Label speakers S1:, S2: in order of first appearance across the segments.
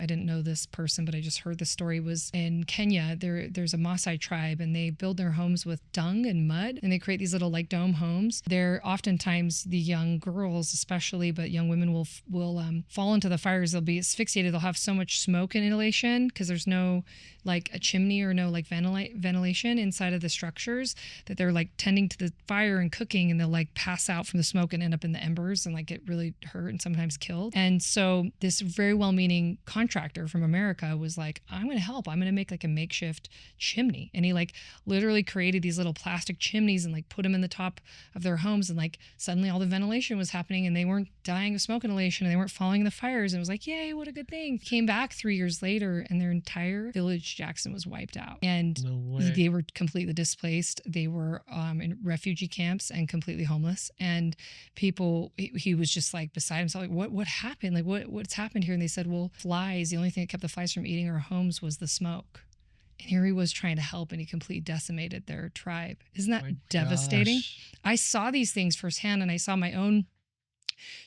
S1: didn't know this person, but I just heard the story, was in Kenya. There's a Maasai tribe, and they build their homes with dung and mud, and they create these little like dome homes. They're oftentimes, the young girls especially, but young women will fall into the fires. They'll be asphyxiated. They'll have so much smoke inhalation because there's no like a chimney or no like ventilation inside of the structures, that they're like tending to the fire and cooking, and they'll like pass out from the smoke and end up in the embers and like get really hurt and sometimes killed. And so this very well-meaning contractor from America was like, I'm going to help. I'm going to make like a makeshift chimney. And he like literally created these little plastic chimneys and like put them in the top of their homes. And like suddenly all the ventilation was happening, and they weren't dying of smoke inhalation, and they weren't falling in the fires. And it was like, yay, what a good thing. Came back 3 years later, and their entire village, Jackson, was wiped out. And
S2: No way.
S1: they were completely displaced. They were in refugee camps and completely homeless. And people, he was just like beside himself, like, what happened? Like, what's happened here? And they said, well, flies, the only thing that kept the flies from eating our homes was the smoke. And here he was trying to help, and he completely decimated their tribe. Isn't that
S2: My
S1: devastating?
S2: gosh.
S1: I saw these things firsthand, and I saw my own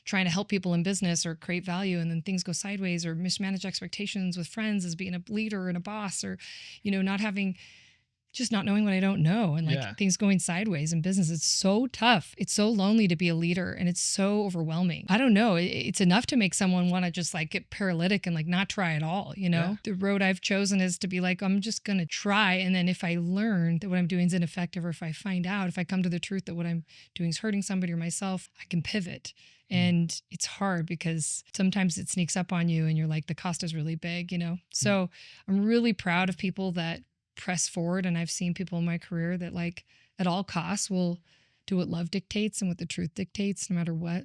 S1: trying to help people in business or create value, and then things go sideways, or mismanage expectations with friends as being a leader and a boss, or, not having, just not knowing what I don't know, and like
S2: Yeah.
S1: things going sideways in business. It's so tough. It's so lonely to be a leader, and it's so overwhelming. I don't know. It's enough to make someone want to just like get paralytic and like not try at all.
S2: Yeah.
S1: The road I've chosen is to be like, I'm just going to try. And then if I learn that what I'm doing is ineffective, or if I find out, if I come to the truth that what I'm doing is hurting somebody or myself, I can pivot. And it's hard because sometimes it sneaks up on you and you're like, the cost is really big, So I'm really proud of people that press forward. And I've seen people in my career that like at all costs will do what love dictates and what the truth dictates, no matter what.